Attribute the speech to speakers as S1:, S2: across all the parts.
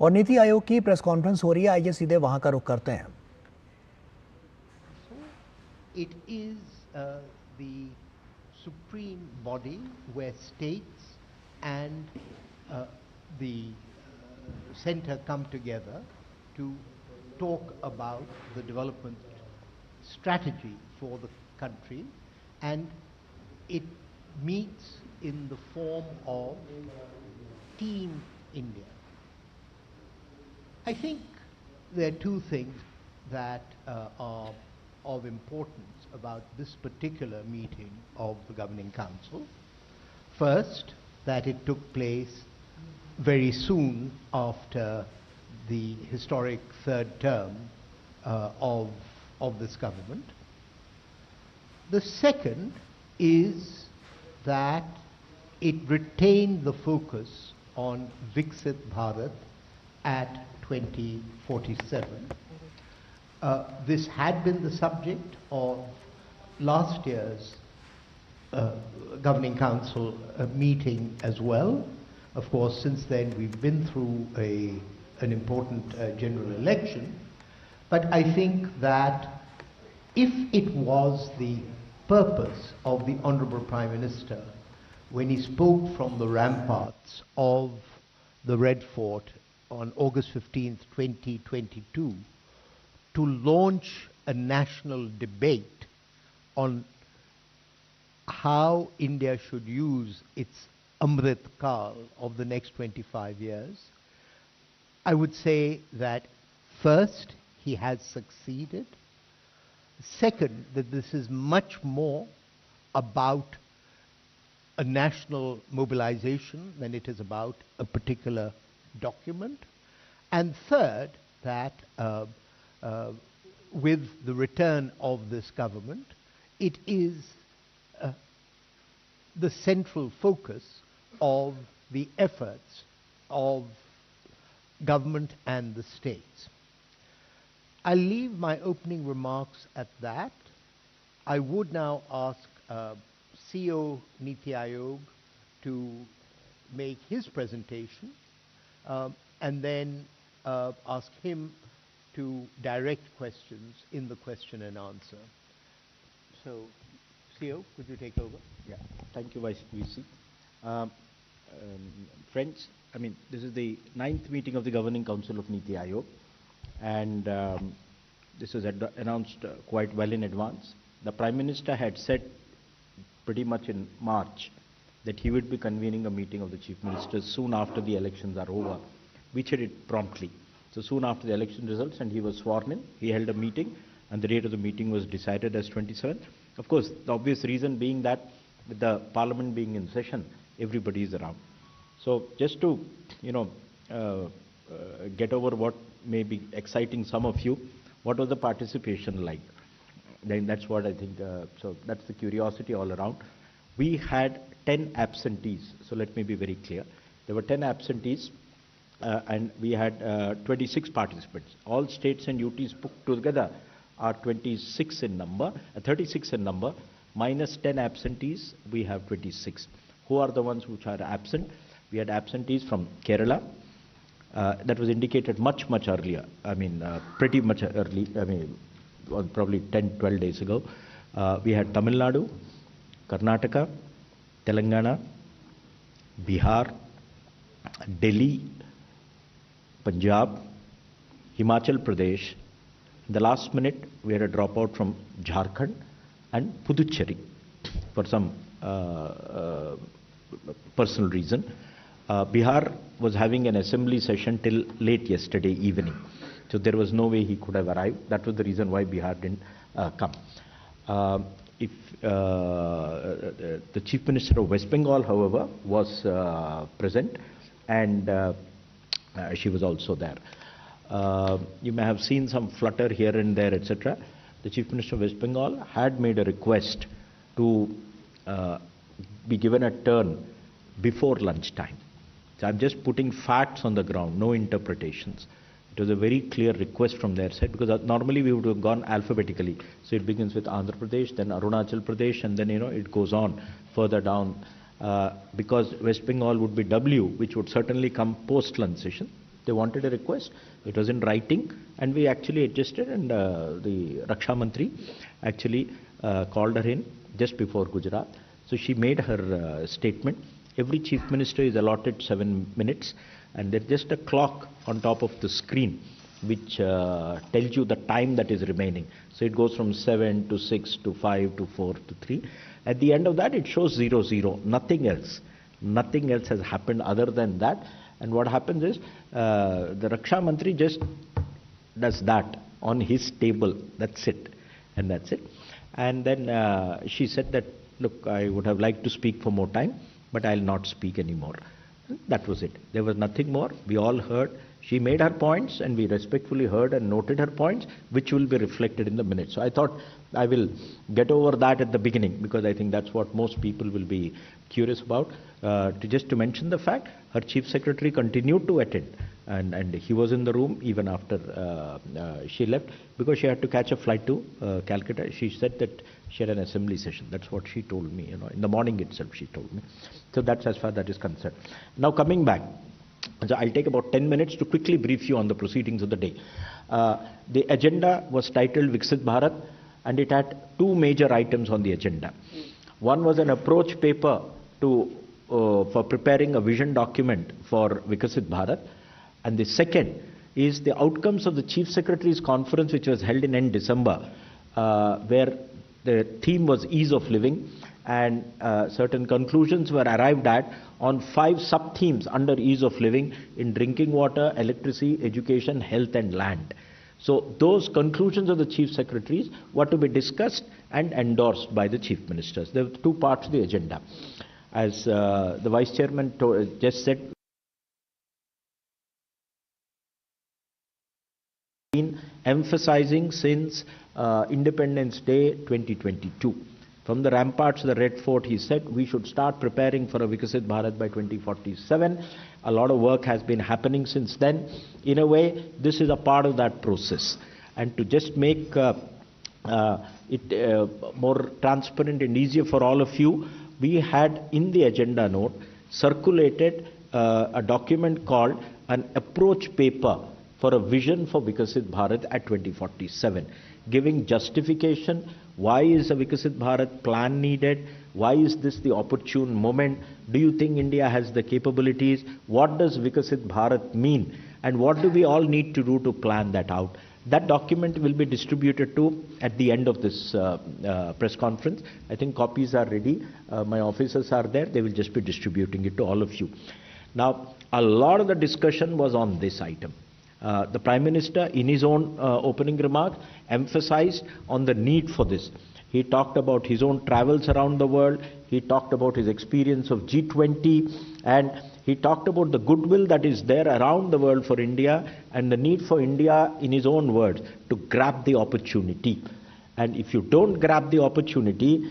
S1: और नीति आयोग की press conference हो रही है, आइए सीधे वहां का रुख करते हैं।
S2: It is the supreme body where states and the center come together to talk about the development strategy for the country, and it meets in the form of Team India. I think there are two things that are of importance about this particular meeting of the Governing Council. First, that it took place very soon after the historic third term of this government. The second is that it retained the focus on Viksit Bharat at 2047. This had been the subject of last year's Governing Council meeting as well. Of course, since then we've been through an important general election, but I think that if it was the purpose of the Honorable Prime Minister when he spoke from the ramparts of the Red Fort on August 15th, 2022, to launch a national debate on how India should use its Amrit Kal of the next 25 years, I would say that first, he has succeeded. Second, that this is much more about a national mobilization than it is about a particular document. And third, that with the return of this government, it is the central focus of the efforts of government and the states. I'll leave my opening remarks at that. I would now ask CEO Niti Aayog to make his presentation and then ask him to direct questions in the question and answer. So, CEO, could you take over?
S3: Yeah, thank you, Vice VC. Friends, I mean, this is the 9th meeting of the Governing Council of Niti Aayog, and this was announced quite well in advance. The Prime Minister had said pretty much in March that he would be convening a meeting of the Chief Ministers soon after the elections are over, which he did promptly. So soon after the election results, and he was sworn in, he held a meeting, and the date of the meeting was decided as 27th. Of course, the obvious reason being that with the Parliament being in session, everybody is around. So just to, get over what may be exciting some of you, what was the participation like? Then that's what I think, so that's the curiosity all around. We had 10 absentees, so let me be very clear. There were 10 absentees and we had 26 participants. All states and UTs put together are 26 in number, 36 in number, minus 10 absentees, we have 26. Who are the ones which are absent? We had absentees from Kerala. That was indicated much earlier. I mean, pretty much early. I mean, probably 10, 12 days ago. We had Tamil Nadu, Karnataka, Telangana, Bihar, Delhi, Punjab, Himachal Pradesh. In the last minute, we had a dropout from Jharkhand and Puducherry for some personal reason. Bihar was having an assembly session till late yesterday evening. So there was no way he could have arrived. That was the reason why Bihar didn't come. The Chief Minister of West Bengal, however, was present, and she was also there. You may have seen some flutter here and there, etc. The Chief Minister of West Bengal had made a request to be given a turn before lunchtime. So I'm just putting facts on the ground, no interpretations. It was a very clear request from their side, because normally we would have gone alphabetically. So it begins with Andhra Pradesh, then Arunachal Pradesh, and then it goes on further down. Because West Bengal would be W, which would certainly come post-lunch session. They wanted a request. It was in writing, and we actually adjusted, and the Raksha Mantri actually called her in just before Gujarat. So she made her statement. Every chief minister is allotted 7 minutes, and there's just a clock on top of the screen which tells you the time that is remaining. So it goes from 7 to 6 to 5 to 4 to 3. At the end of that, it shows 00, nothing else. Nothing else has happened other than that. And what happens is, the Raksha Mantri just does that on his table. That's it. And that's it. And then she said that, look, I would have liked to speak for more time, but I'll not speak anymore. That was it. There was nothing more. We all heard. She made her points, and we respectfully heard and noted her points, which will be reflected in the minutes. So I thought I will get over that at the beginning, because I think that's what most people will be curious about. Just to mention the fact, her chief secretary continued to attend, and he was in the room even after she left, because she had to catch a flight to Calcutta. She said that she had an assembly session. That's what she told me, in the morning itself she told me. So that's as far that is concerned. Now coming back, so I'll take about 10 minutes to quickly brief you on the proceedings of the day. The agenda was titled Viksit Bharat, and it had two major items on the agenda. One was an approach paper for preparing a vision document for Viksit Bharat, and the second is the outcomes of the Chief Secretary's conference, which was held in end December, where the theme was ease of living, and certain conclusions were arrived at on 5 sub-themes under ease of living in drinking water, electricity, education, health and land. So those conclusions of the Chief Secretaries were to be discussed and endorsed by the Chief Ministers. There were 2 parts of the agenda. As the Vice Chairman just said, been emphasizing since Independence Day 2022. From the ramparts of the Red Fort, he said we should start preparing for a Viksit Bharat by 2047. A lot of work has been happening since then. In a way, this is a part of that process. And to just make it more transparent and easier for all of you, we had in the agenda note circulated a document called an approach paper for a vision for Viksit Bharat at 2047, giving justification. Why is a Viksit Bharat plan needed? Why is this the opportune moment? Do you think India has the capabilities? What does Viksit Bharat mean? And what do we all need to do to plan that out? That document will be distributed to at the end of this press conference. I think copies are ready. My officers are there. They will just be distributing it to all of you. Now, a lot of the discussion was on this item. The Prime Minister, in his own opening remarks, emphasized on the need for this. He talked about his own travels around the world. He talked about his experience of G20, and he talked about the goodwill that is there around the world for India, and the need for India, in his own words, to grab the opportunity. And if you don't grab the opportunity,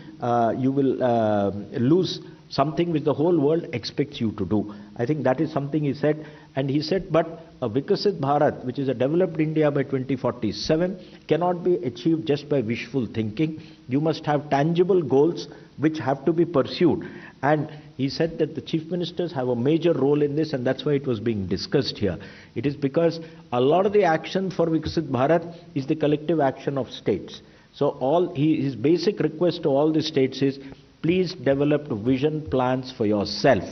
S3: you will lose something which the whole world expects you to do. I think that is something he said. And he said, but a Viksit Bharat, which is a developed India by 2047, cannot be achieved just by wishful thinking. You must have tangible goals which have to be pursued. And he said that the chief ministers have a major role in this, and that's why it was being discussed here. It is because a lot of the action for Viksit Bharat is the collective action of states. So his basic request to all the states is, please develop vision plans for yourself,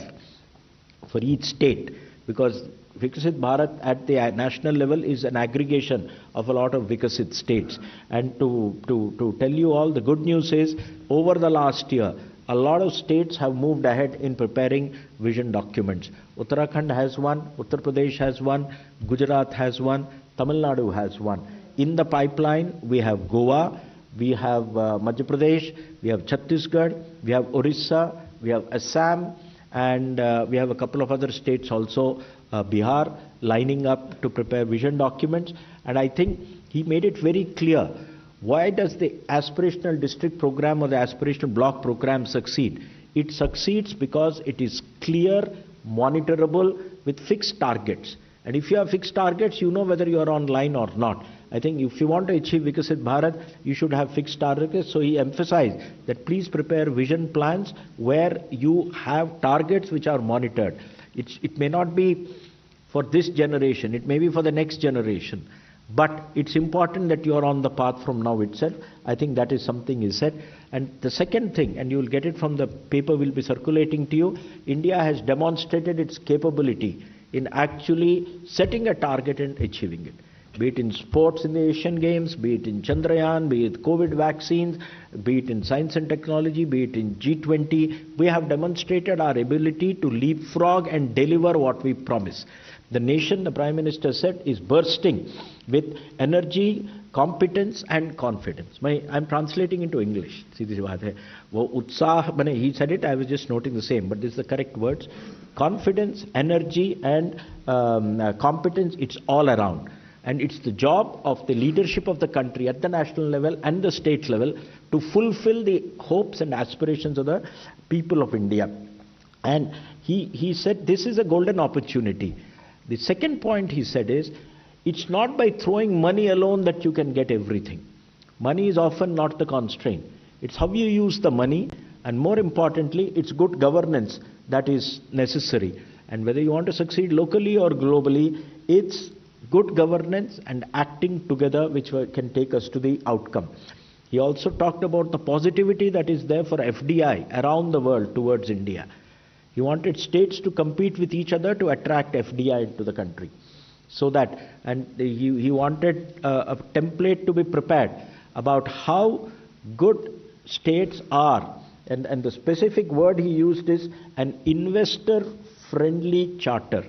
S3: for each state, because Viksit Bharat at the national level is an aggregation of a lot of Viksit states. And to tell you all, the good news is, over the last year, a lot of states have moved ahead in preparing vision documents. Uttarakhand has one, Uttar Pradesh has one, Gujarat has one, Tamil Nadu has one. In the pipeline, we have Goa, we have Madhya Pradesh, we have Chhattisgarh, we have Orissa, we have Assam, and we have a couple of other states also, Bihar, lining up to prepare vision documents. And I think he made it very clear, why does the aspirational district program or the aspirational block program succeed? It succeeds because it is clear, monitorable, with fixed targets. And if you have fixed targets, you know whether you are on line or not. I think if you want to achieve Viksit Bharat, you should have fixed targets. So he emphasized that please prepare vision plans where you have targets which are monitored. It may not be for this generation, it may be for the next generation, but it's important that you are on the path from now itself. I think that is something he said. And the second thing, and you will get it from the paper we'll be circulating to you, India has demonstrated its capability in actually setting a target and achieving it. Be it in sports in the Asian Games, be it in Chandrayaan, be it COVID vaccines, be it in science and technology, be it in G20, we have demonstrated our ability to leapfrog and deliver what we promise. The nation, the Prime Minister said, is bursting with energy, competence and confidence. I'm translating into English. See, this is what he said it, I was just noting the same, but this is the correct words. Confidence, energy and competence, it's all around. And it's the job of the leadership of the country at the national level and the state level to fulfill the hopes and aspirations of the people of India. And he said this is a golden opportunity. The second point he said is, it's not by throwing money alone that you can get everything. Money is often not the constraint. It's how you use the money, and more importantly, it's good governance that is necessary. And whether you want to succeed locally or globally, it's good governance and acting together which can take us to the outcome. He also talked about the positivity that is there for FDI around the world towards India. He wanted states to compete with each other to attract FDI into the country. So that, and he wanted a template to be prepared about how good states are. And the specific word he used is an investor-friendly charter.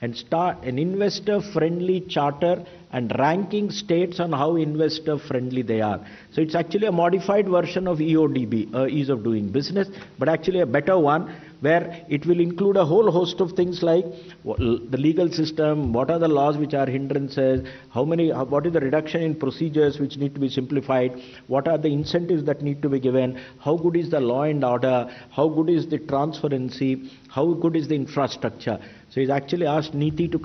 S3: And start an investor-friendly charter and ranking states on how investor-friendly they are. So it's actually a modified version of EODB, ease of doing business, but actually a better one where it will include a whole host of things like the legal system, what are the laws which are hindrances, what is the reduction in procedures which need to be simplified, what are the incentives that need to be given, how good is the law and order, how good is the transparency, how good is the infrastructure. So he's actually asked NITI to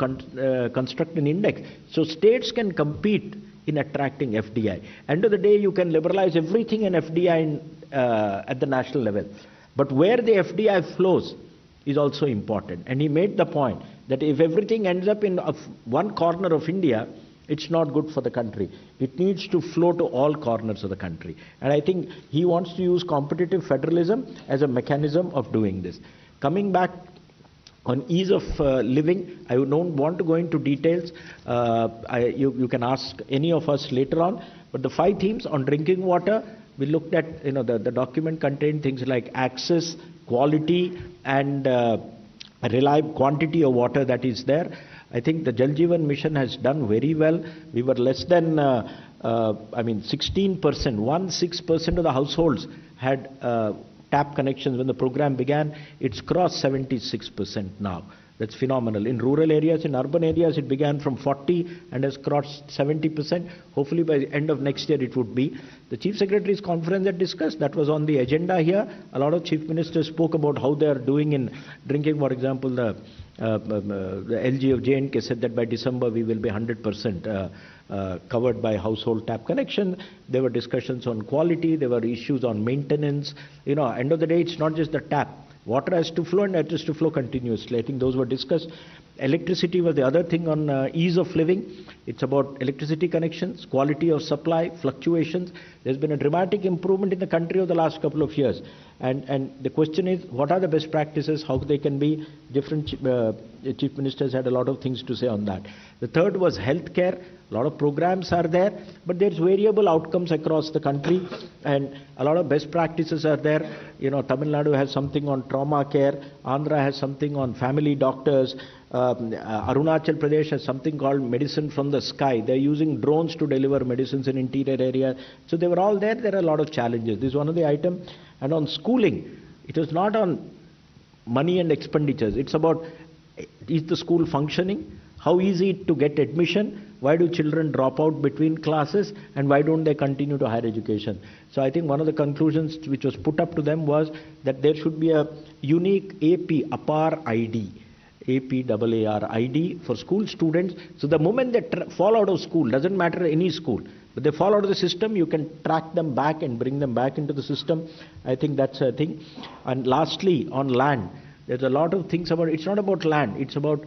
S3: construct an index so states can compete in attracting FDI. End of the day, you can liberalize everything in FDI at the national level. But where the FDI flows is also important. And he made the point that if everything ends up in one corner of India, it's not good for the country. It needs to flow to all corners of the country. And I think he wants to use competitive federalism as a mechanism of doing this. Coming back on ease of living, I don't want to go into details. You can ask any of us later on. But the 5 themes on drinking water, we looked at, the document contained things like access, quality, and reliable quantity of water that is there. I think the Jal Jeevan Mission has done very well. We were less than, 16% of the households had tap connections when the program began. It's crossed 76% now. That's phenomenal. In rural areas, in urban areas, it began from 40 and has crossed 70%. Hopefully by the end of next year it would be. The Chief Secretary's conference that discussed, that was on the agenda here. A lot of Chief Ministers spoke about how they are doing in drinking. For example, the LG of J&K said that by December we will be 100% covered by household tap connection. There were discussions on quality, there were issues on maintenance. End of the day, it's not just the tap. Water has to flow and it has to flow continuously. I think those were discussed. Electricity was the other thing on ease of living. It's about electricity connections, quality of supply, fluctuations. There's been a dramatic improvement in the country over the last couple of years. And the question is, what are the best practices, how they can be different? Chief Ministers had a lot of things to say on that. The third was healthcare. A lot of programs are there, but there's variable outcomes across the country, and a lot of best practices are there. Tamil Nadu has something on trauma care, Andhra has something on family doctors, Arunachal Pradesh has something called medicine from the sky. They're using drones to deliver medicines in interior areas. So they were all there. There are a lot of challenges. This is one of the items. And on schooling, it was not on money and expenditures. It's about, is the school functioning? How easy to get admission? Why do children drop out between classes? And why don't they continue to higher education? So I think one of the conclusions which was put up to them was that there should be a unique AP, APAR ID, APAAR ID for school students. So the moment they fall out of school, doesn't matter any school, but they fall out of the system, you can track them back and bring them back into the system. I think that's a thing. And lastly, on land, there's a lot of things about, it's not about land, it's about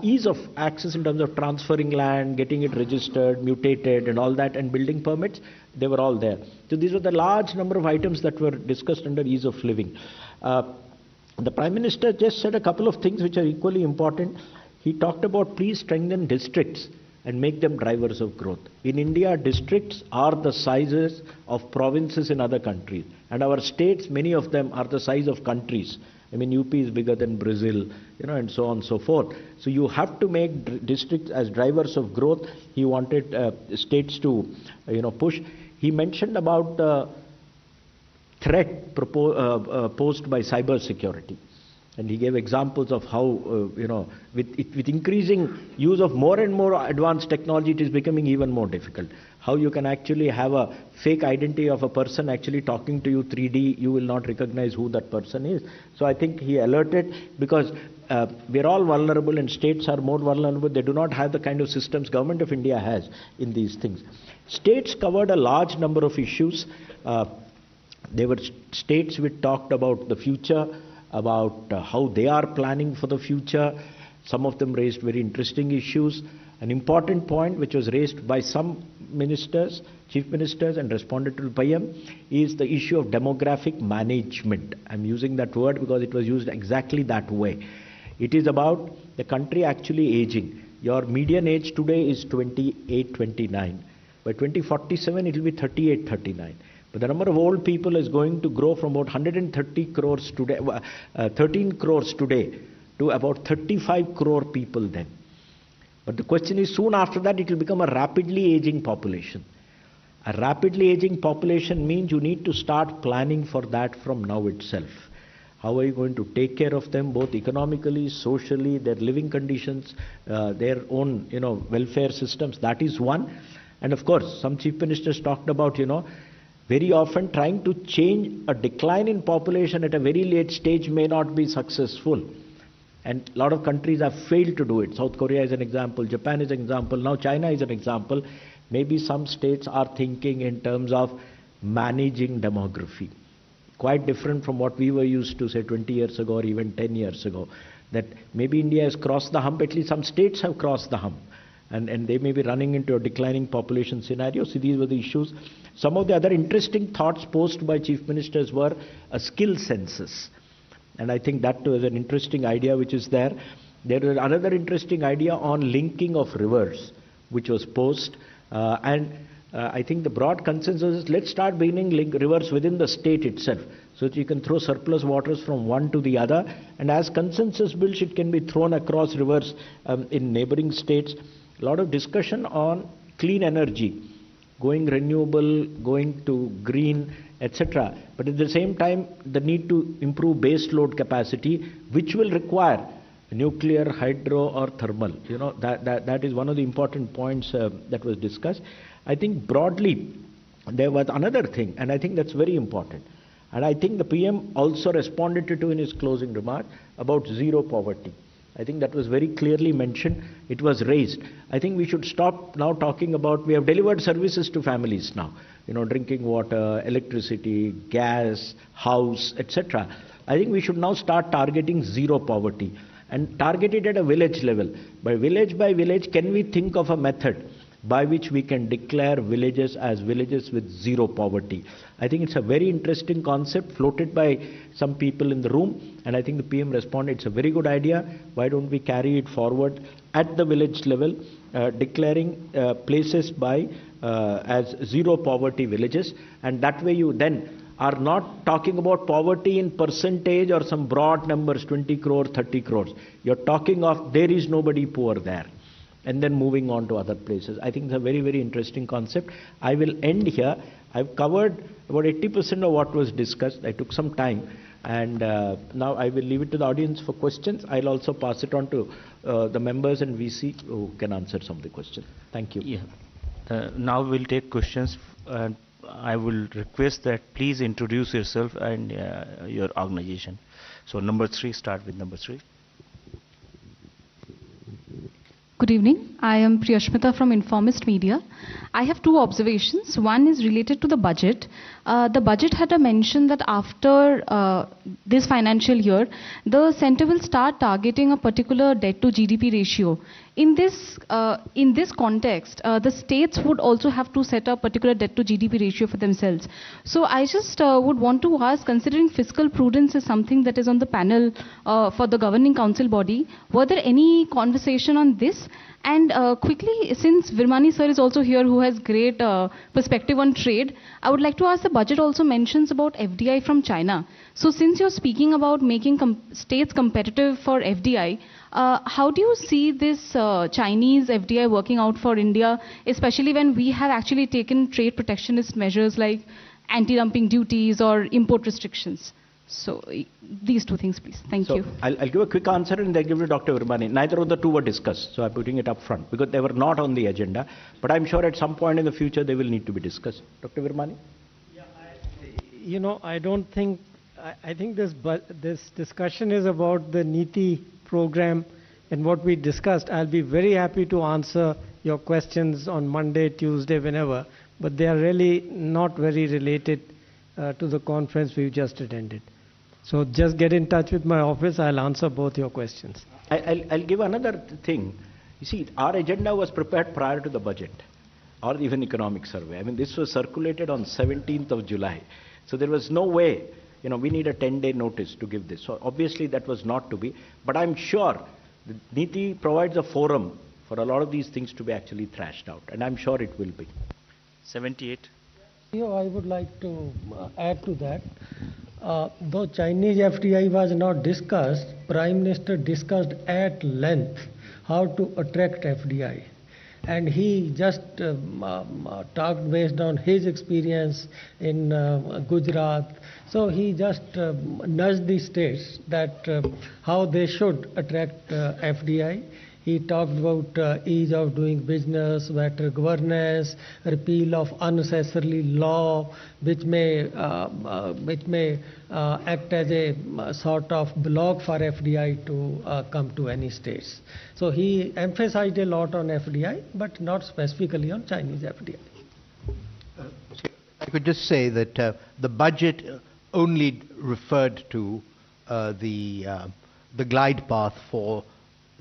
S3: ease of access in terms of transferring land, getting it registered, mutated and all that, and building permits, they were all there. So these were the large number of items that were discussed under ease of living. The Prime Minister just said a couple of things which are equally important. He talked about please strengthen districts and make them drivers of growth. In India, districts are the sizes of provinces in other countries. And our states, many of them are the size of countries. I mean, UP is bigger than Brazil, and so on and so forth. So you have to make districts as drivers of growth. He wanted states to, push. He mentioned about the threat posed by cyber security. And he gave examples of how, with increasing use of more and more advanced technology, it is becoming even more difficult. How you can actually have a fake identity of a person actually talking to you 3D, you will not recognize who that person is. So I think he alerted, because we're all vulnerable and states are more vulnerable. They do not have the kind of systems Government of India has in these things. States covered a large number of issues. There were states which talked about the future, about how they are planning for the future. Some of them raised very interesting issues. An important point which was raised by some ministers, chief ministers, and responded to the PM is the issue of demographic management. I'm using that word because it was used exactly that way. It is about the country actually aging. Your median age today is 28, 29. By 2047, it will be 38, 39. But the number of old people is going to grow from about 130 crores today, 13 crores today, to about 35 crore people then. But the question is, soon after that, it will become a rapidly aging population. A rapidly aging population means you need to start planning for that from now itself. How are you going to take care of them, both economically, socially, their living conditions, their own, welfare systems? That is one. And of course, some chief ministers talked about, very often trying to change a decline in population at a very late stage may not be successful. And a lot of countries have failed to do it. South Korea is an example, Japan is an example, now China is an example. Maybe some states are thinking in terms of managing demography. Quite different from what we were used to, say, 20 years ago or even 10 years ago. That maybe India has crossed the hump, at least some states have crossed the hump. And they may be running into a declining population scenario. So these were the issues. Some of the other interesting thoughts posed by chief ministers were a skill census. And I think that was an interesting idea which is there. There is another interesting idea on linking of rivers, which was posed. I think the broad consensus is let's start bringing rivers within the state itself, so that you can throw surplus waters from one to the other. And as consensus builds, it can be thrown across rivers in neighboring states. A lot of discussion on clean energy, going renewable, going to green, etc. But at the same time, the need to improve base load capacity, which will require nuclear, hydro or thermal. That is one of the important points that was discussed. I think broadly, there was another thing, and I think that's very important. And I think the PM also responded to in his closing remark about zero poverty. I think that was very clearly mentioned. It was raised. I think we should stop now talking about, we have delivered services to families now, drinking water, electricity, gas, house, etc. I think we should now start targeting zero poverty and target it at a village level. By village, can we think of a method by which we can declare villages as villages with zero poverty? I think it's a very interesting concept floated by some people in the room, and I think the PM responded, it's a very good idea. Why don't we carry it forward at the village level, declaring places as zero poverty villages, and that way you then are not talking about poverty in percentage or some broad numbers, 20 crore, 30 crores. You're talking of there is nobody poor there, and then moving on to other places. I think it's a very, very interesting concept. I will end here. I've covered about 80% of what was discussed. I took some time, and now I will leave it to the audience for questions. I'll also pass it on to the members and VC who can answer some of the questions. Thank you.
S4: Yeah. Now we'll take questions. I will request that please introduce yourself and your organization. So number 3, start with number 3.
S5: Good evening. I am Priyashmita from Informist Media. I have two observations. One is related to the budget. The budget had a mention that after this financial year, the center will start targeting a particular debt to GDP ratio. In this context, the states would also have to set a particular debt to GDP ratio for themselves. So I just would want to ask, considering fiscal prudence is something that is on the panel for the governing council body, were there any conversation on this? And quickly, since Virmani sir is also here who has great perspective on trade, I would like to ask, the budget also mentions about FDI from China. So since you're speaking about making states competitive for FDI, how do you see this Chinese FDI working out for India, especially when we have actually taken trade protectionist measures like anti-dumping duties or import restrictions? So these two things, please. Thank you.
S3: I'll give a quick answer and then give it to Dr. Virmani. Neither of the two were discussed, so I'm putting it up front because they were not on the agenda. But I'm sure at some point in the future they will need to be discussed. Dr. Virmani?
S6: Yeah, I don't think, I think this discussion is about the NITI program and what we discussed. I'll be very happy to answer your questions on Monday, Tuesday, whenever, but they are really not very related to the conference we've just attended. So just get in touch with my office. I'll answer both your questions.
S3: I'll give another thing. You see, our agenda was prepared prior to the budget or even economic survey. I mean, this was circulated on 17th of July. So there was no way, we need a 10-day notice to give this. So obviously that was not to be. But I'm sure the NITI provides a forum for a lot of these things to be actually thrashed out. And I'm sure it will be.
S4: 78.
S6: I would like to add to that. Though Chinese FDI was not discussed, Prime Minister discussed at length how to attract FDI. And he just talked based on his experience in Gujarat. So he just nudged the states that how they should attract FDI. He talked about ease of doing business, better governance, repeal of unnecessary law, which may act as a sort of block for FDI to come to any states. So he emphasized a lot on FDI, but not specifically on Chinese FDI.
S2: I could just say that the budget only referred to the glide path for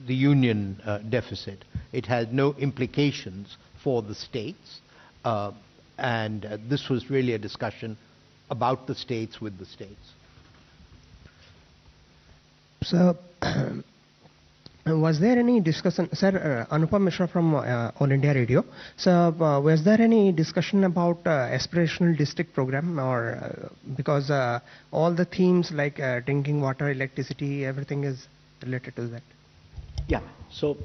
S2: the union deficit. It had no implications for the states, and this was really a discussion about the states with the states.
S7: So, was there any discussion, sir, Anupam Mishra from All India Radio. So, was there any discussion about aspirational district program, or because all the themes like drinking water, electricity, everything is related to that?
S3: Yeah. So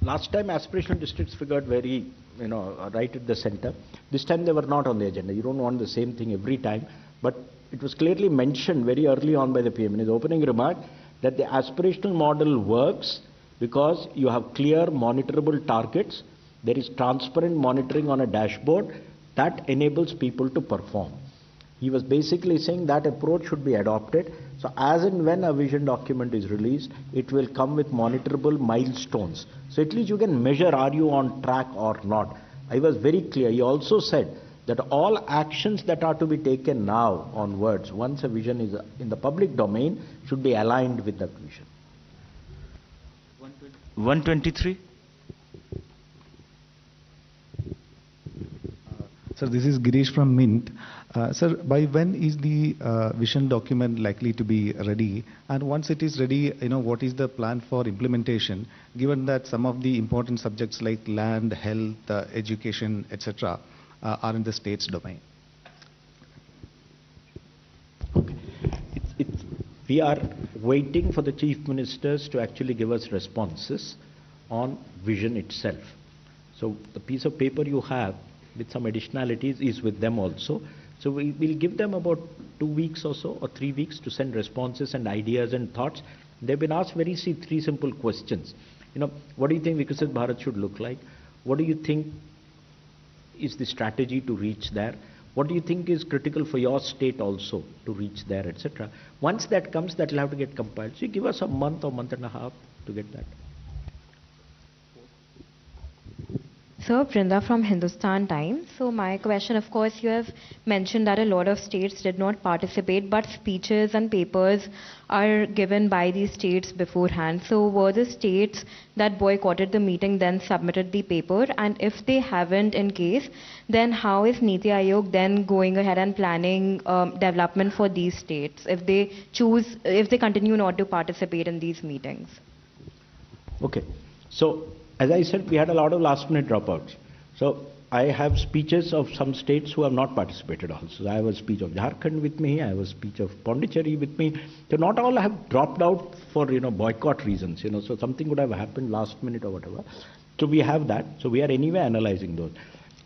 S3: last time aspirational districts figured very, right at the center. This time they were not on the agenda. You don't want the same thing every time. But it was clearly mentioned very early on by the PM in his opening remark that the aspirational model works because you have clear monitorable targets. There is transparent monitoring on a dashboard that enables people to perform. He was basically saying that approach should be adopted. So as and when a vision document is released, it will come with monitorable milestones. So at least you can measure, are you on track or not? I was very clear. He also said that all actions that are to be taken now onwards, once a vision is in the public domain, should be aligned with that vision.
S4: 123.
S8: Sir, this is Girish from Mint. Sir, by when is the vision document likely to be ready? And once it is ready, what is the plan for implementation, given that some of the important subjects like land, health, education, etc. Are in the state's domain?
S3: Okay. We are waiting for the chief ministers to actually give us responses on vision itself. So the piece of paper you have with some additionalities is with them also. So we will give them about 2 weeks or so, or 3 weeks to send responses and ideas and thoughts. They've been asked three simple questions. What do you think Viksit Bharat should look like? What do you think is the strategy to reach there? What do you think is critical for your state also to reach there, etc.? Once that comes, that will have to get compiled. So you give us a month or month and a half to get that.
S9: sir. Brinda from Hindustan Times. So my question, of course, you have mentioned that a lot of states did not participate, but speeches and papers are given by these states beforehand. So were the states that boycotted the meeting then submitted the paper? And if they haven't in case, then how is Niti Aayog then going ahead and planning development for these states if they continue not to participate in these meetings?
S3: Okay. So, as I said, we had a lot of last-minute dropouts. So, I have speeches of some states who have not participated also. I have a speech of Jharkhand with me, I have a speech of Pondicherry with me. So, not all have dropped out for, boycott reasons, so something would have happened last minute or whatever. So, we have that. So, we are anyway analyzing those.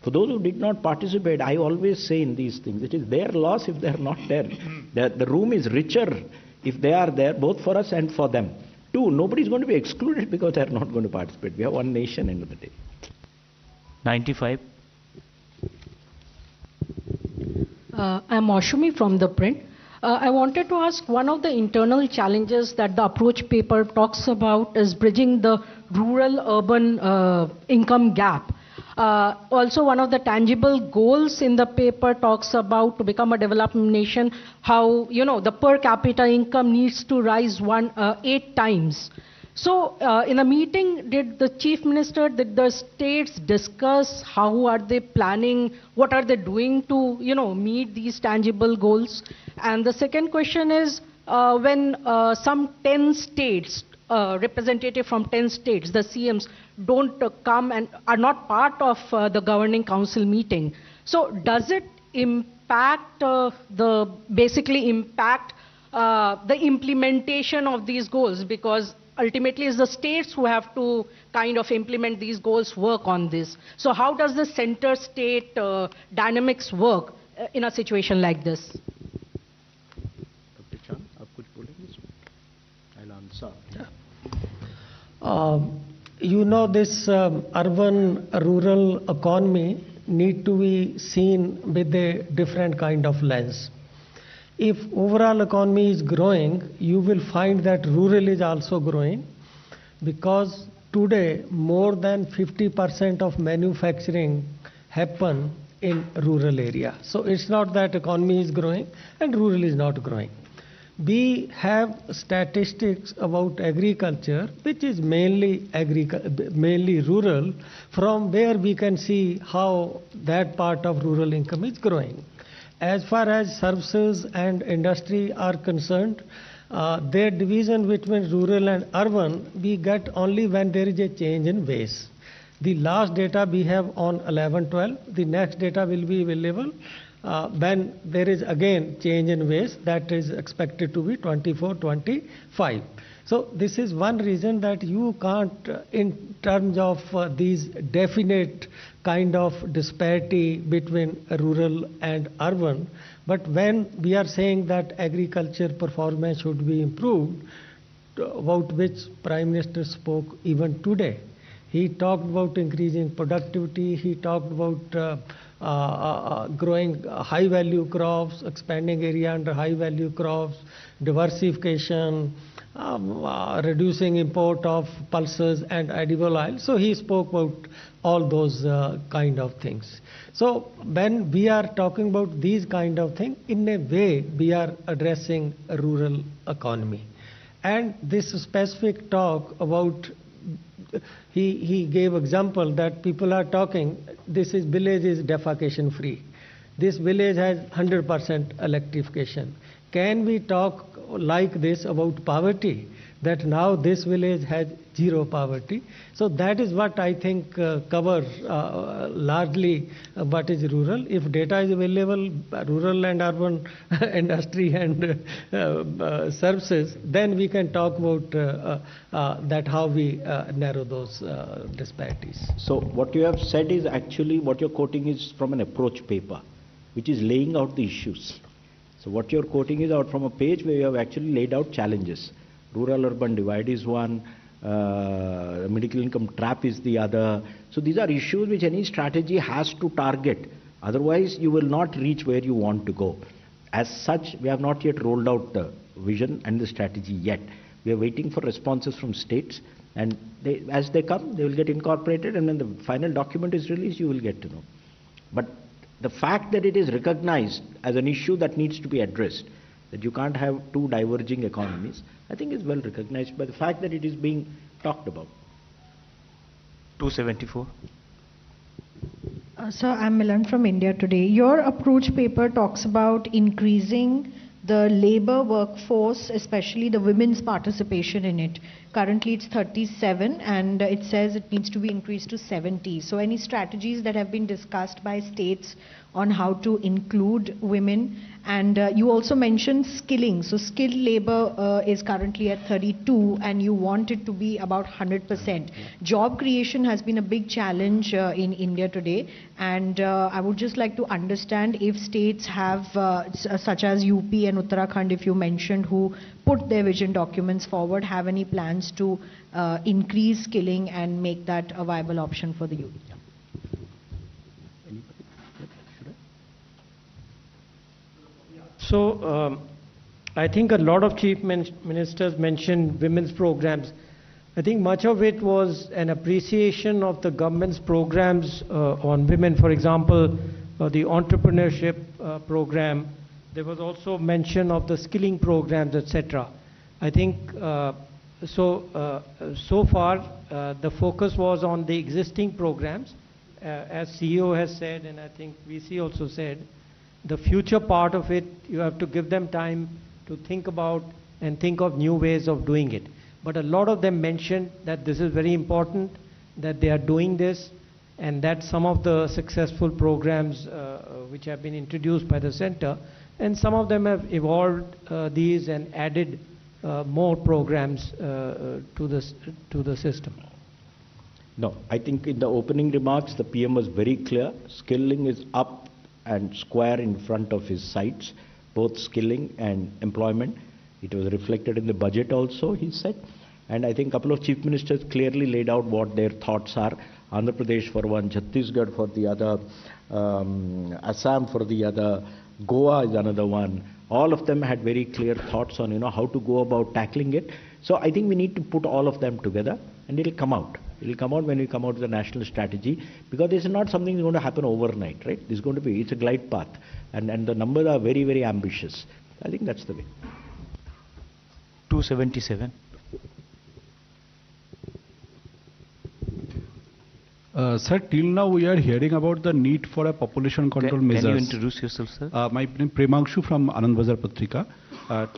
S3: For those who did not participate, I always say in these things, it is their loss if they are not there. The room is richer if they are there, both for us and for them. Two, nobody is going to be excluded because they are not going to participate. We have one nation end of the day.
S4: 95.
S10: I'm Ashumi from The Print. I wanted to ask, one of the internal challenges that the approach paper talks about is bridging the rural-urban income gap. Also, one of the tangible goals in the paper talks about to become a developing nation, how, the per capita income needs to rise 8 times. So, in a meeting, did the Chief Minister, did the states discuss how are they planning, what are they doing to, meet these tangible goals? And the second question is, when some 10 states, representative from 10 states, the CMs, don't come and are not part of the governing council meeting. So does it impact the implementation of these goals? Because ultimately it's the states who have to kind of implement these goals, work on this. So how does the center-state dynamics work in a situation like this?
S3: Dr. Chan, आप कुछ बोलेंगे? I'll answer.
S6: This urban-rural economy need to be seen with a different kind of lens. If overall economy is growing, you will find that rural is also growing, because today more than 50% of manufacturing happen in rural area. So it's not that economy is growing and rural is not growing. We have statistics about agriculture, which is mainly rural, from where we can see how that part of rural income is growing. As far as services and industry are concerned, their division between rural and urban we get only when there is a change in base. The last data we have on 11-12, the next data will be available when there is again change in base, that is expected to be 24-25. So this is one reason that you can't, in terms of these definite kind of disparity between rural and urban, but when we are saying that agriculture performance should be improved, about which Prime Minister spoke even today. He talked about increasing productivity, he talked about growing high-value crops, expanding area under high-value crops, diversification, reducing import of pulses and edible oil. So he spoke about all those kind of things. So when we are talking about these kind of things, in a way we are addressing a rural economy. And this specific talk about, he gave example that people are talking, this village is defecation free. This village has 100% electrification. Can we talk like this about poverty, that now this village has zero poverty? So that is what I think covers largely what is rural. If data is available, rural and urban industry and services, then we can talk about that how we narrow those disparities.
S3: So what you have said is actually, what you're quoting is from an approach paper, which is laying out the issues. So what you're quoting is out from a page where you have actually laid out challenges. Rural-urban divide is one, medical income trap is the other. So these are issues which any strategy has to target. Otherwise, you will not reach where you want to go. As such, we have not yet rolled out the vision and the strategy yet. We are waiting for responses from states, And as they come, they will get incorporated, and when the final document is released, you will get to know. But the fact that it is recognized as an issue that needs to be addressed, that you can't have two diverging economies, I think is well recognized by the fact that it is being talked about.
S4: 274.
S11: Sir, I'm Milan from India Today. Your approach paper talks about increasing the labor workforce, especially the women's participation in it. Currently it's 37 and it says it needs to be increased to 70. So any strategies that have been discussed by states on how to include women? And you also mentioned skilling. So skilled labor is currently at 32 and you want it to be about 100%. Job creation has been a big challenge in India today, and I would just like to understand if states have, such as UP and Uttarakhand, if you mentioned, who put their vision documents forward, have any plans to increase skilling and make that a viable option for the youth.
S6: So I think a lot of chief ministers mentioned women's programs. I think much of it was an appreciation of the government's programs on women. For example, the entrepreneurship program. There was also mention of the skilling programs, etc. I think so far the focus was on the existing programs. As CEO has said, and I think VC also said, the future part of it, you have to give them time to think about and think of new ways of doing it. But a lot of them mentioned that this is very important, that they are doing this, and that some of the successful programs which have been introduced by the center, and some of them have evolved these and added more programs to the system.
S3: No, I think in the opening remarks, the PM was very clear. Skilling is up and square in front of his sights, both skilling and employment. It was reflected in the budget also, he said. And I think a couple of chief ministers clearly laid out what their thoughts are. Andhra Pradesh for one, Chhattisgarh for the other, Assam for the other, Goa is another one. All of them had very clear thoughts on, how to go about tackling it. So I think we need to put all of them together, and it'll come out. It will come out when we come out with the national strategy, because this is not something that's going to happen overnight, right? This is going to be, it's a glide path, and the numbers are very, very ambitious. I think that's the way.
S4: 277.
S12: Sir, till now we are hearing about the need for a population control measures.
S4: Can you introduce yourself, sir?
S12: My name is Premangshu from Anand Bazar Patrika.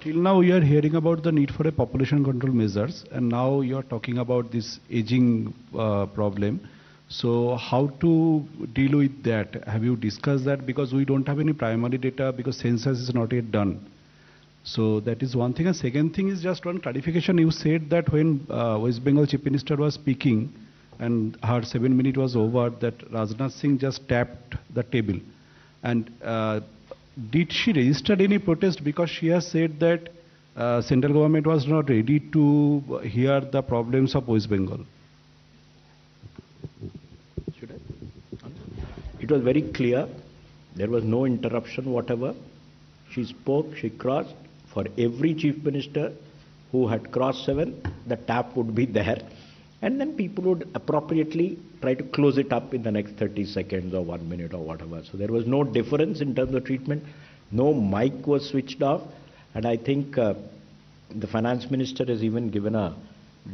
S12: Till now we are hearing about the need for a population control measures, and now you are talking about this aging problem. So how to deal with that? Have you discussed that? Because we don't have any primary data, because census is not yet done. So that is one thing. And second thing is just one clarification. You said that when West Bengal Chief Minister was speaking and her 7 minutes was over, that Rajnath Singh just tapped the table. And did she register any protest? Because she has said that central government was not ready to hear the problems of West Bengal.
S3: Should I? It was very clear. There was no interruption whatever. She spoke, she crossed. For every chief minister who had crossed 7, the tap would be there. And then people would appropriately try to close it up in the next 30 seconds or 1 minute or whatever. So there was no difference in terms of treatment. No mic was switched off. And I think the finance minister has even given a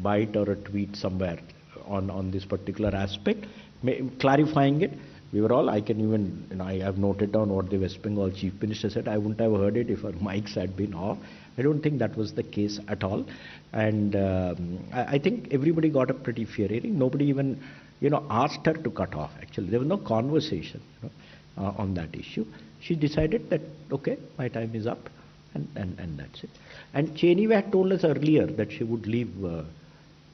S3: bite or a tweet somewhere on this particular aspect, clarifying it. We were all, I can even, I have noted down what the West Bengal Chief Minister said. I wouldn't have heard it if our mics had been off. I don't think that was the case at all. And I think everybody got a pretty fair hearing. Nobody even, asked her to cut off, actually. There was no conversation on that issue. She decided that, okay, my time is up, and that's it. And she anyway had told us earlier that she would leave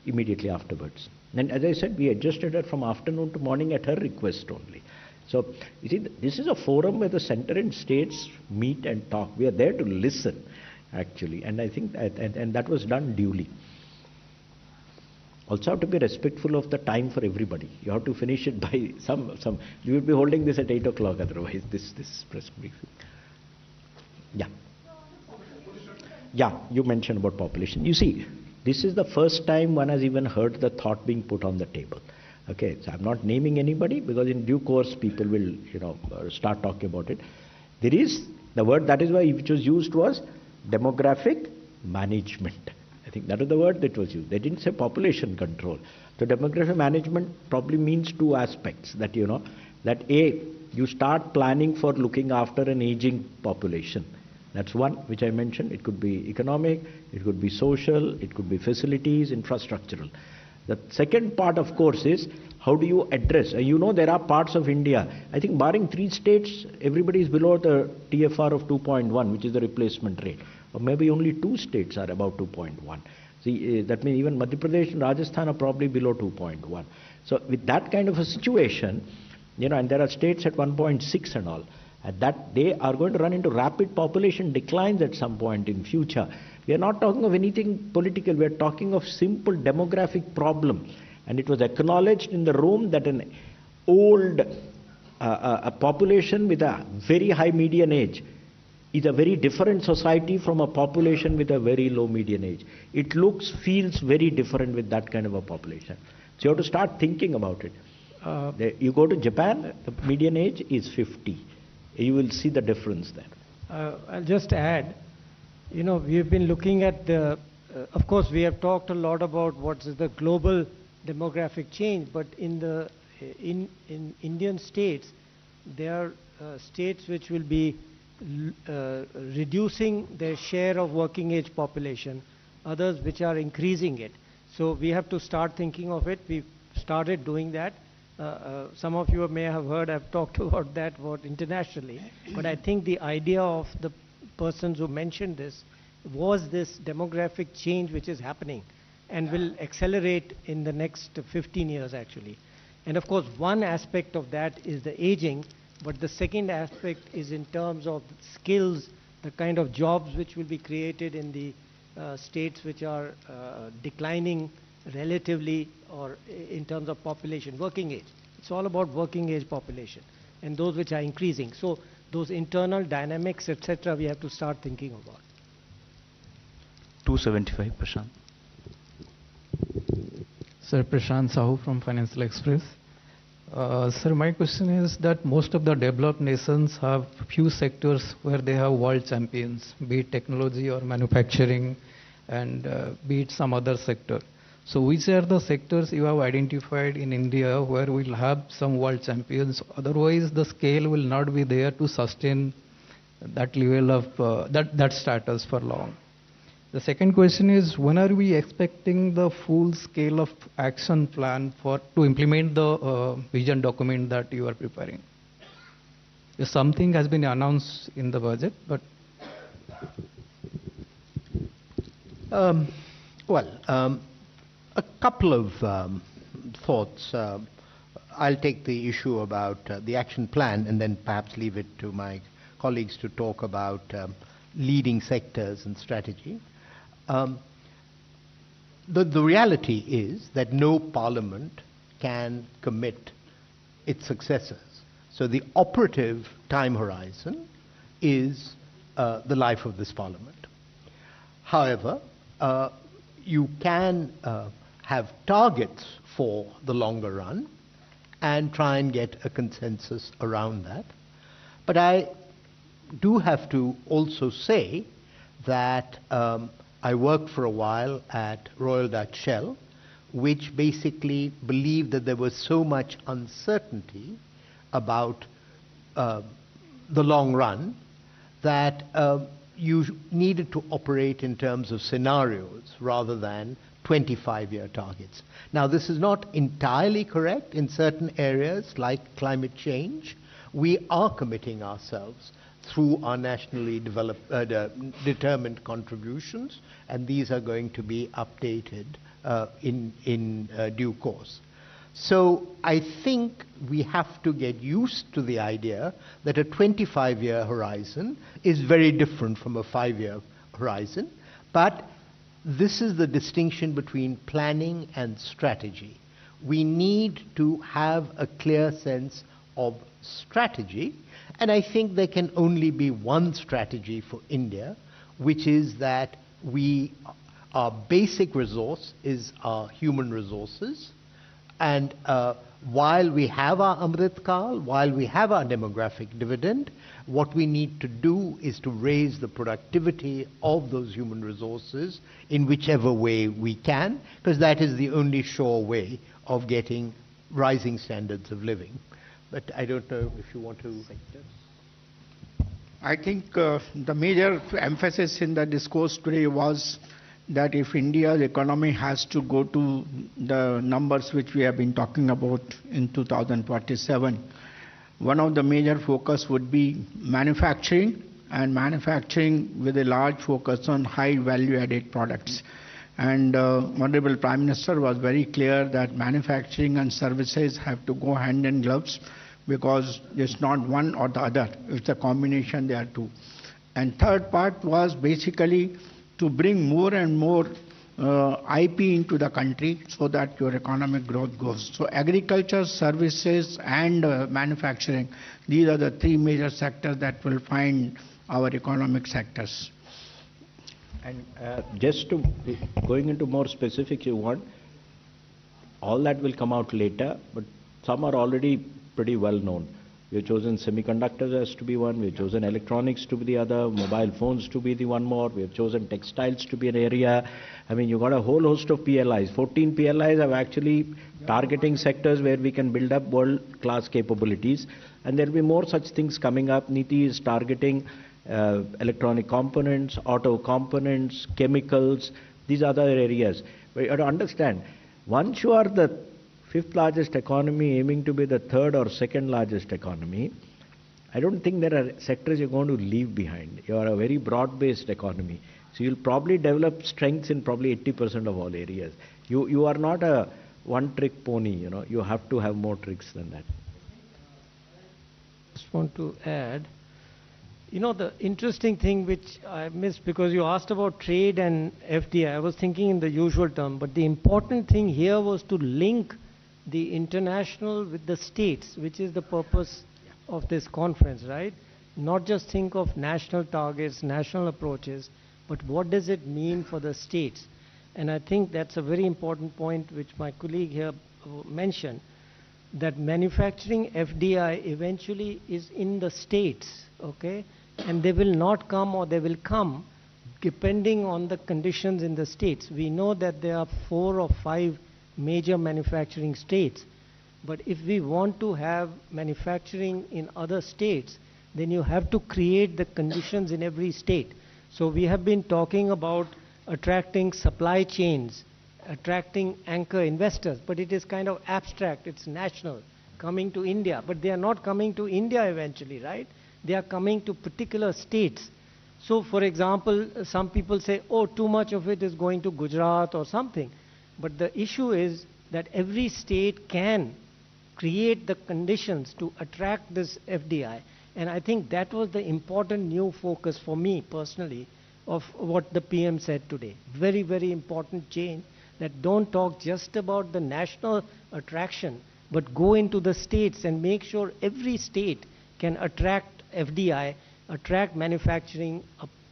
S3: immediately afterwards. And as I said, we adjusted her from afternoon to morning at her request only. So, you see, this is a forum where the center and states meet and talk. We are there to listen, actually. And I think and that was done duly. Also have to be respectful of the time for everybody. You have to finish it by some you will be holding this at 8 o'clock otherwise, this press briefing. Yeah. Yeah, you mentioned about population. You see, This is the first time one has even heard the thought being put on the table. Okay, so I'm not naming anybody because in due course people will, start talking about it. There is, the word that is why which was used was demographic management. I think that is the word that was used. They didn't say population control. So demographic management probably means two aspects that, that A, you start planning for looking after an aging population. That's one which I mentioned. It could be economic, it could be social, it could be facilities, infrastructural. The second part, of course, is how do you address? There are parts of India, I think barring 3 states, everybody is below the TFR of 2.1, which is the replacement rate. Or maybe only 2 states are above 2.1. See, that means even Madhya Pradesh and Rajasthan are probably below 2.1. So with that kind of a situation, and there are states at 1.6 and all, at that they are going to run into rapid population declines at some point in future. We are not talking of anything political, we are talking of simple demographic problem. And it was acknowledged in the room that an old a population with a very high median age is a very different society from a population with a very low median age. It looks, feels very different with that kind of a population. So you have to start thinking about it. You go to Japan, the median age is 50. You will see the difference there.
S6: I'll just add, we've been looking at the, of course we have talked a lot about what is the global demographic change, but in Indian states, there are states which will be reducing their share of working age population, others which are increasing it. So we have to start thinking of it. We've started doing that. Some of you may have heard I've talked about that internationally, but I think the idea of the persons who mentioned this was this demographic change which is happening and will accelerate in the next 15 years actually. And of course one aspect of that is the aging, but the second aspect is in terms of skills, the kind of jobs which will be created in the states which are declining relatively or in terms of population, working age. It's all about working age population and those which are increasing. So those internal dynamics, etc., we have to start thinking about.
S4: 275%.
S13: Sir, Prashant Sahu from Financial Express. Sir, my question is that most of the developed nations have few sectors where they have world champions, be it technology or manufacturing, and be it some other sector. So which are the sectors you have identified in India where we'll have some world champions? Otherwise, the scale will not be there to sustain that level of that status for long. The second question is, when are we expecting the full scale of action plan to implement the vision document that you are preparing? If something has been announced in the budget, but
S2: a couple of thoughts. I'll take the issue about the action plan and then perhaps leave it to my colleagues to talk about leading sectors and strategy. The reality is that no parliament can commit its successors. So the operative time horizon is the life of this parliament. However, you can have targets for the longer run and try and get a consensus around that. But I do have to also say that I worked for a while at Royal Dutch Shell, which basically believed that there was so much uncertainty about the long run that you needed to operate in terms of scenarios rather than 25-year targets. Now, this is not entirely correct in certain areas like climate change. We are committing ourselves through our nationally determined contributions, and these are going to be updated in due course. So I think we have to get used to the idea that a 25-year horizon is very different from a 5-year horizon, but this is the distinction between planning and strategy. We need to have a clear sense of strategy, and I think there can only be one strategy for India, which is that we our basic resource is our human resources. And while we have our Amrit Kal, while we have our demographic dividend, what we need to do is to raise the productivity of those human resources in whichever way we can, because that is the only sure way of getting rising standards of living. But I don't know if you want to...
S14: I think the major emphasis in the discourse today was that if India's economy has to go to the numbers which we have been talking about in 2047, one of the major focus would be manufacturing, and manufacturing with a large focus on high value added products. And Honorable Prime Minister was very clear that manufacturing and services have to go hand in gloves, because it's not one or the other, it's a combination, there are two. And third part was basically to bring more and more IP into the country so that your economic growth goes. So agriculture, services and manufacturing, these are the three major sectors that will find our economic sectors.
S3: And just to going into more specifics you want, all that will come out later, but some are already pretty well known. We have chosen semiconductors as to be one, we have chosen electronics to be the other, mobile phones to be the one more, we have chosen textiles to be an area. I mean, you've got a whole host of PLIs. 14 PLIs are actually targeting sectors where we can build up world-class capabilities. And there will be more such things coming up. NITI is targeting electronic components, auto components, chemicals, these other areas. But you have to understand, once you are the fifth largest economy aiming to be the third or second largest economy, I don't think there are sectors you're going to leave behind. You are a very broad-based economy. So you'll probably develop strengths in probably 80% of all areas. You are not a one-trick pony, you know. You have to have more tricks than that.
S6: Just want to add, you know, the interesting thing which I missed, because you asked about trade and FDI, I was thinking in the usual term, but the important thing here was to link the international with the states, which is the purpose of this conference, right? Not just think of national targets, national approaches, but what does it mean for the states? And I think that's a very important point which my colleague here mentioned, that manufacturing FDI eventually is in the states, okay? And they will not come, or they will come depending on the conditions in the states. We know that there are 4 or 5 major manufacturing states, but if we want to have manufacturing in other states, then you have to create the conditions in every state. So we have been talking about attracting supply chains, attracting anchor investors, but it is kind of abstract, it's national, coming to India, but they are not coming to India eventually, right? They are coming to particular states. So for example, some people say, oh, too much of it is going to Gujarat or something. But the issue is that every state can create the conditions to attract this FDI. And I think that was the important new focus for me personally of what the PM said today. Very, very important change, that don't talk just about the national attraction, but go into the states and make sure every state can attract FDI, attract manufacturing,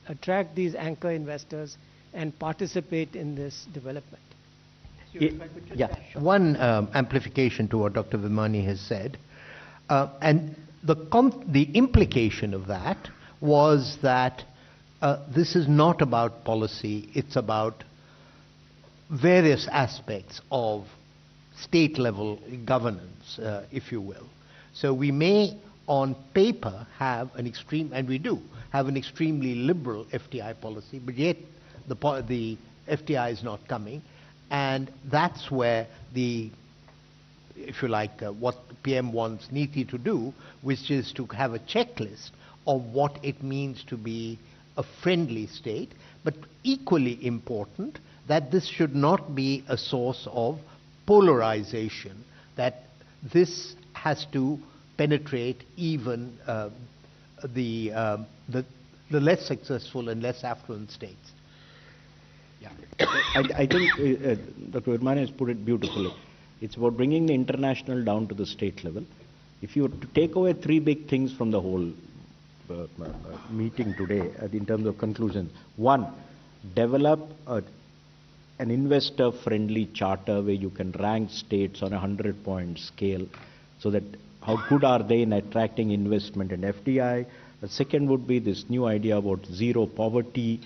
S6: attract these anchor investors, and participate in this development.
S2: One amplification to what Dr. Vimani has said, and the implication of that was that this is not about policy, it's about various aspects of state level governance, if you will. So we may on paper have an extreme, and we do have an extremely liberal FDI policy, but yet the FDI is not coming. And that's where the, if you like, what PM wants NITI to do, which is to have a checklist of what it means to be a friendly state, but equally important that this should not be a source of polarization, that this has to penetrate even the less successful and less affluent states.
S3: Yeah, I think Dr. Virmani has put it beautifully. It's about bringing the international down to the state level. If you were to take away 3 big things from the whole meeting today in terms of conclusions: 1, develop a an investor-friendly charter where you can rank states on a 100-point scale, so that how good are they in attracting investment and FDI. The second would be this new idea about zero poverty,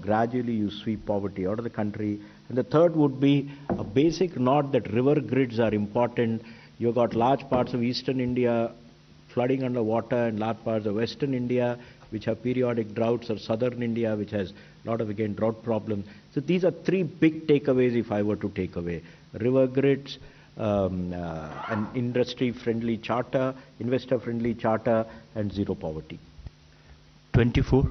S3: gradually you sweep poverty out of the country. And the third would be a basic nod that river grids are important. You've got large parts of eastern India flooding underwater and large parts of western India which have periodic droughts, or southern India which has a lot of, again, drought problems. So these are three big takeaways if I were to take away. River grids, an industry-friendly charter, investor-friendly charter, and zero poverty.
S4: 24.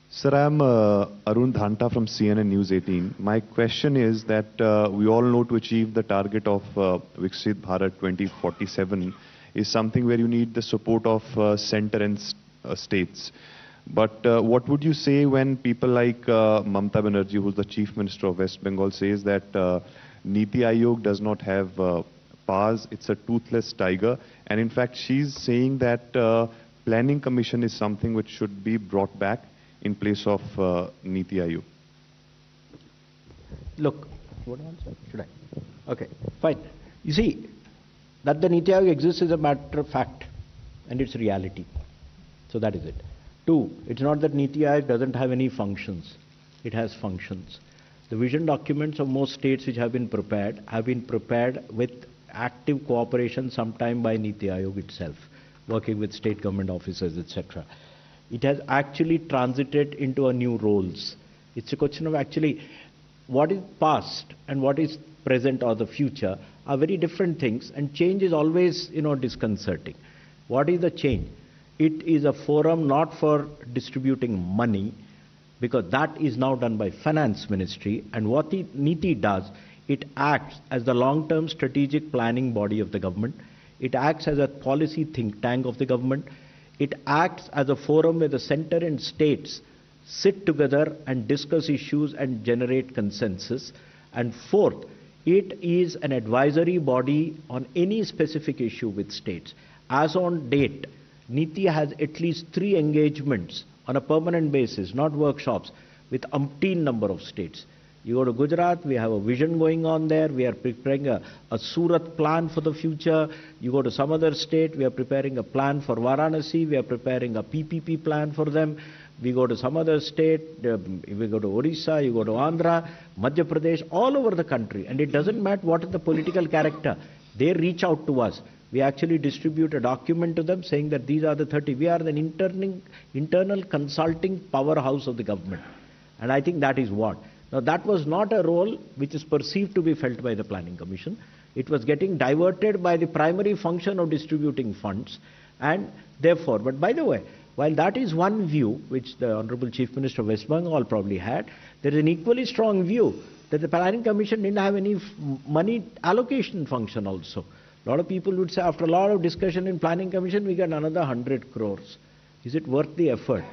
S15: Sir, I'm Arun Dhanta from CNN News 18. My question is that we all know to achieve the target of Viksit Bharat 2047 is something where you need the support of center and states. But what would you say when people like Mamata Banerjee, who's the Chief Minister of West Bengal, says that Niti Aayog does not have powers, it's a toothless tiger, and in fact she's saying that Planning Commission is something which should be brought back in place of Niti Aayog?
S3: Look, what answer should I? Okay, fine. You see, that the Niti Aayog exists is a matter of fact, and it's reality. So that is it. Two, it's not that Niti Aayog doesn't have any functions. It has functions. The vision documents of most states which have been prepared with active cooperation sometime by Niti Aayog itself, working with state government officers, etc. It has actually transited into a new roles. It's a question of actually what is past and what is present or the future are very different things, and change is always, disconcerting. What is the change? It is a forum not for distributing money, because that is now done by Finance Ministry, and what the NITI does, it acts as the long-term strategic planning body of the government. It acts as a policy think tank of the government. It acts as a forum where the center and states sit together and discuss issues and generate consensus. And fourth, it is an advisory body on any specific issue with states. As on date, NITI has at least 3 engagements on a permanent basis, not workshops, with umpteen number of states. You go to Gujarat, we have a vision going on there. We are preparing a Surat plan for the future. You go to some other state, we are preparing a plan for Varanasi. We are preparing a PPP plan for them. We go to some other state, we go to Orissa, you go to Andhra, Madhya Pradesh, all over the country. And it doesn't matter what is the political character. They reach out to us. We actually distribute a document to them saying that these are the 30. We are the internal consulting powerhouse of the government. And I think that is what. Now, that was not a role which is perceived to be felt by the Planning Commission. It was getting diverted by the primary function of distributing funds, and therefore, but by the way, while that is one view which the Honorable Chief Minister of West Bengal probably had, there is an equally strong view that the Planning Commission didn't have any money allocation function also. A lot of people would say, after a lot of discussion in Planning Commission, we get another 100 crores. Is it worth the effort?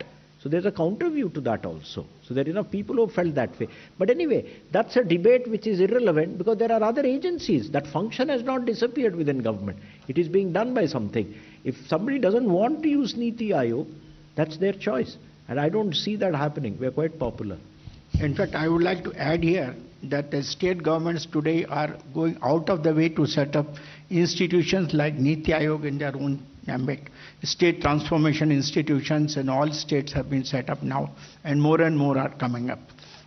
S3: So there's a counter view to that also. So there are enough people who felt that way. But anyway, that's a debate which is irrelevant, because there are other agencies. That function has not disappeared within government. It is being done by something. If somebody doesn't want to use Niti Aayog, that's their choice. And I don't see that happening. We are quite popular.
S14: In fact, I would like to add here that the state governments today are going out of the way to set up institutions like Niti Aayog in their own ambit. State transformation institutions in all states have been set up now, and more are coming up.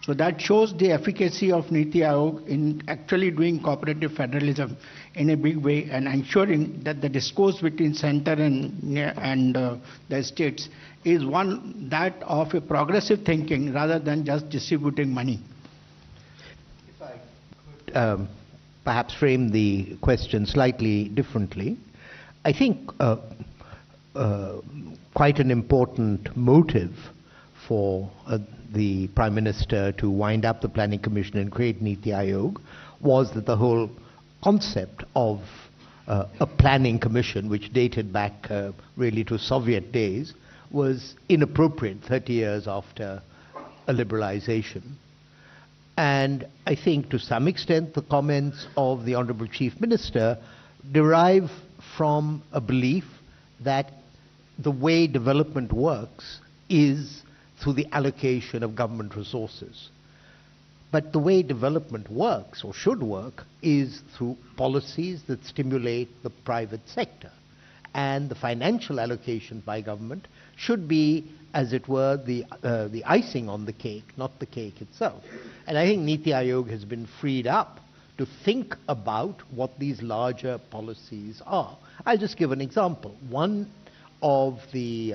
S14: So that shows the efficacy of Niti Aayog in actually doing cooperative federalism in a big way and ensuring that the discourse between center and the states is one that of a progressive thinking rather than just distributing money.
S2: If I could perhaps frame the question slightly differently, I think quite an important motive for the Prime Minister to wind up the Planning Commission and create Niti Aayog was that the whole concept of a planning commission, which dated back really to Soviet days, was inappropriate 30 years after a liberalization. And I think to some extent the comments of the Honorable Chief Minister derive from a belief that the way development works is through the allocation of government resources. But the way development works, or should work, is through policies that stimulate the private sector. And the financial allocation by government should be, as it were, the icing on the cake, not the cake itself. And I think Niti Aayog has been freed up to think about what these larger policies are. I'll just give an example. One of the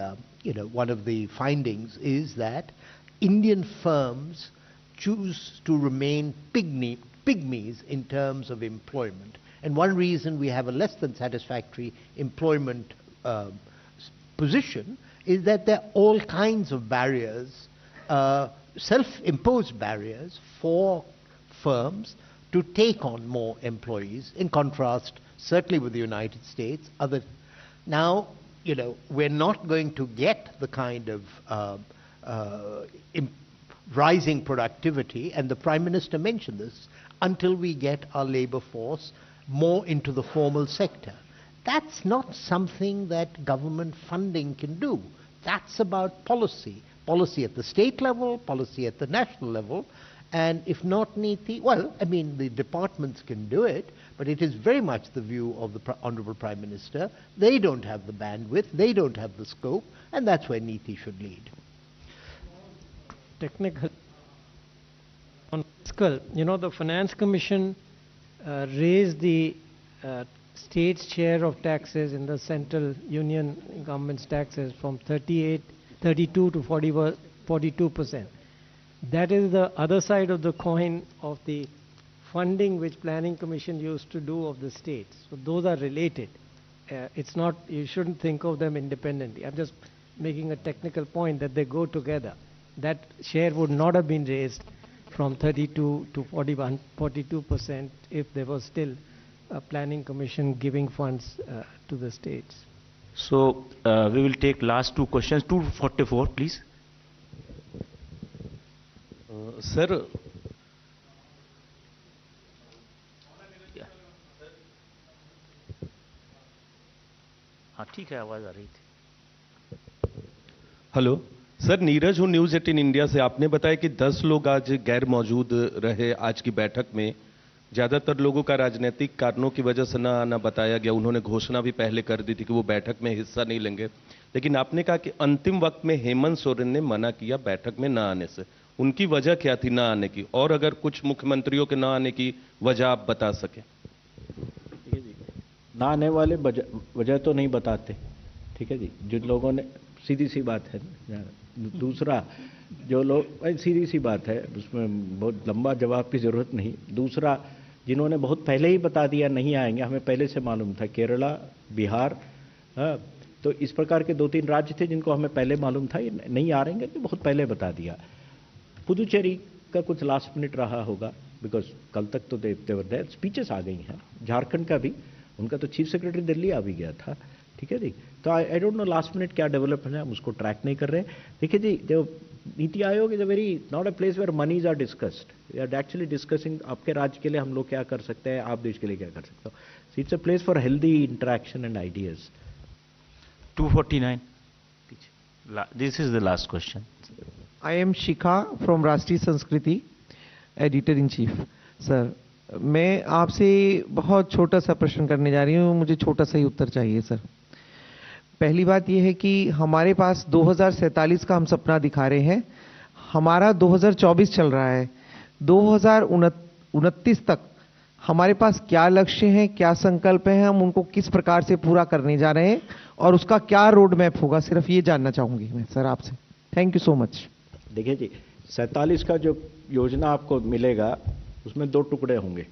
S2: findings is that Indian firms choose to remain pygmies in terms of employment. And one reason we have a less than satisfactory employment position is that there are all kinds of barriers, self-imposed barriers for firms to take on more employees, in contrast, certainly with the United States. Now, we're not going to get the kind of rising productivity, and the Prime Minister mentioned this, until we get our labor force more into the formal sector. That's not something that government funding can do. That's about policy. Policy at the state level, policy at the national level, and if not Niti, well, I mean, the departments can do it, but it is very much the view of the Honorable Prime Minister. They don't have the bandwidth, they don't have the scope, and that's where Niti should lead.
S6: Technical. On fiscal, the Finance Commission raised the state's share of taxes in the central union government's taxes from 32 to 42%. That is the other side of the coin of the funding which Planning Commission used to do of the states. So those are related. It's not, you shouldn't think of them independently. I'm just making a technical point that they go together. That share would not have been raised from 32 to 42% if there was still a Planning Commission giving funds to the states.
S4: So we will take last two questions. 244, please.
S16: Sir,
S4: हाँ ठीक है, आवाज आ रही थी.
S16: Hello sir, Neeraj हूँ news 18 India से. आपने बताया कि 10 लोग आज गैर मौजूद रहे आज की बैठक में. ज़्यादातर लोगों का राजनीतिक कारणों की वजह से न आना बताया गया. उन्होंने घोषणा भी पहले कर दी थी कि वो बैठक में हिस्सा नहीं लेंगे, लेकिन आपने कहा कि अंतिम वक्त में हेमंत सोरेन ने मना किया बैठक में न आने से. उनकी वजह क्या थी न आने की, और अगर कुछ मुख्यमंत्रियों के न आने की वजह आप बता सकें.
S3: ना आने वाले वजह तो नहीं बताते, ठीक है जी. जिन लोगों ने, सीधी सी बात है. दूसरा, जो लोग, सीधी सी बात है, उसमें बहुत लंबा जवाब की जरूरत नहीं. दूसरा, जिन्होंने बहुत पहले ही बता दिया नहीं आएंगे, हमें पहले से मालूम था. केरला, बिहार, तो इस प्रकार के 2-3 राज्य थे जिनको हमें पहले मालूम था ये नहीं आ रहेंगे, तो बहुत पहले बता दिया. पुदुचेरी का कुछ लास्ट मिनट रहा होगा, बिकॉज कल तक तो देवर देयर, स्पीचेस आ गई हैं. झारखंड का भी, उनका तो चीफ सेक्रेटरी दिल्ली आ भी गया था, ठीक है जी. तो I don't know last minute क्या डेवलपमेंट है, हम उसको ट्रैक नहीं कर रहे. देखिए जी, जो NITI Aayog is a very not a place where monies are discussed. We are actually discussing आपके राज्य के लिए हम लोग क्या कर सकते हैं, आप देश के लिए क्या कर सकते हो. It's a place for healthy interaction and ideas.
S4: 249. This is the last question.
S17: I am Shikha from राष्ट्रीय संस्कृति, एडिटर इन चीफ. सर, मैं आपसे बहुत छोटा सा प्रश्न करने जा रही हूँ, मुझे छोटा सा ही उत्तर चाहिए सर. पहली बात यह है कि हमारे पास 2047 का हम सपना दिखा रहे हैं, हमारा 2024 चल रहा है. 2029 तक हमारे पास क्या लक्ष्य हैं, क्या संकल्प हैं, हम उनको किस प्रकार से पूरा करने जा रहे हैं, और उसका क्या रोड मैप होगा, सिर्फ ये जानना चाहूंगी मैं सर आपसे. Thank you so much.
S3: देखिए जी, 47 का जो योजना आपको मिलेगा उसमें 2 टुकड़े होंगे,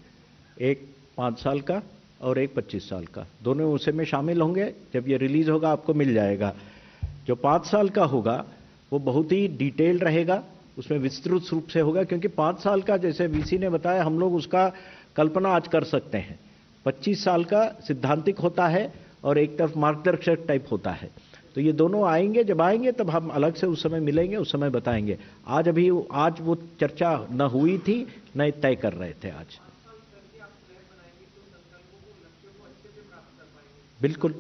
S3: एक 5 साल का और एक 25 साल का. दोनों उसे में शामिल होंगे. जब ये रिलीज होगा आपको मिल जाएगा. जो 5 साल का होगा वो बहुत ही डिटेल्ड रहेगा, उसमें विस्तृत रूप से होगा, क्योंकि 5 साल का, जैसे वीसी ने बताया, हम लोग उसका कल्पना आज कर सकते हैं. 25 साल का सिद्धांतिक होता है और एक तरफ मार्गदर्शक टाइप होता है. तो ये दोनों आएंगे, जब आएंगे तब हम अलग से उस समय मिलेंगे, उस समय बताएंगे. आज वो चर्चा न हुई थी, न तय कर रहे थे आज. बिल्कुल,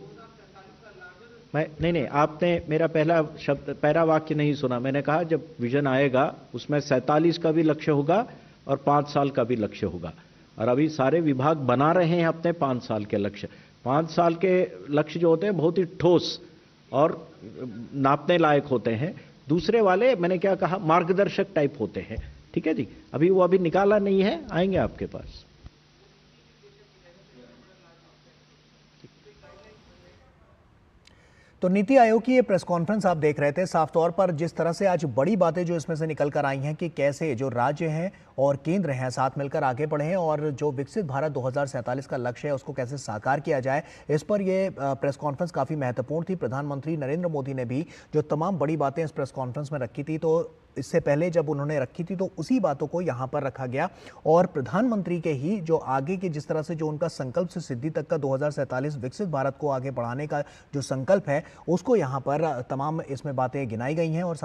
S3: नहीं, आपने मेरा पहला शब्द पैरा वाक्य नहीं सुना। मैंने कहा जब विजन आएगा उसमें 47 का भी लक्ष्य होगा और 5 साल का भी लक्ष्य होगा। और अभी सारे विभाग बना रहे हैं अपने 5 साल के लक्ष्य। 5 साल के लक्ष्य जो होते हैं बहुत ही ठोस और नापने लायक होते हैं। दूसरे वाले मैंने क्या कहा, मार्गदर्शक टाइप होते हैं। ठीक है जी, अभी वो अभी निकाला नहीं है, आएंगे आपके पास।
S1: तो नीति आयोग की ये प्रेस कॉन्फ्रेंस आप देख रहे थे। साफ तौर पर जिस तरह से आज बड़ी बातें जो इसमें से निकल कर आई हैं कि कैसे जो राज्य हैं और केंद्र हैं साथ मिलकर आगे बढ़े हैं और जो विकसित भारत 2047 का लक्ष्य है उसको कैसे साकार किया जाए, इस पर ये प्रेस कॉन्फ्रेंस काफ़ी महत्वपूर्ण थी। प्रधानमंत्री नरेंद्र मोदी ने भी जो तमाम बड़ी बातें इस प्रेस कॉन्फ्रेंस में रखी थी, तो इससे पहले जब उन्होंने रखी थी तो उसी बातों को यहाँ पर रखा गया और प्रधानमंत्री के ही जो आगे के जिस तरह से जो उनका संकल्प से सिद्धि तक का 2047 विकसित भारत को आगे बढ़ाने का जो संकल्प है उसको यहाँ पर तमाम इसमें बातें गिनाई गई हैं। और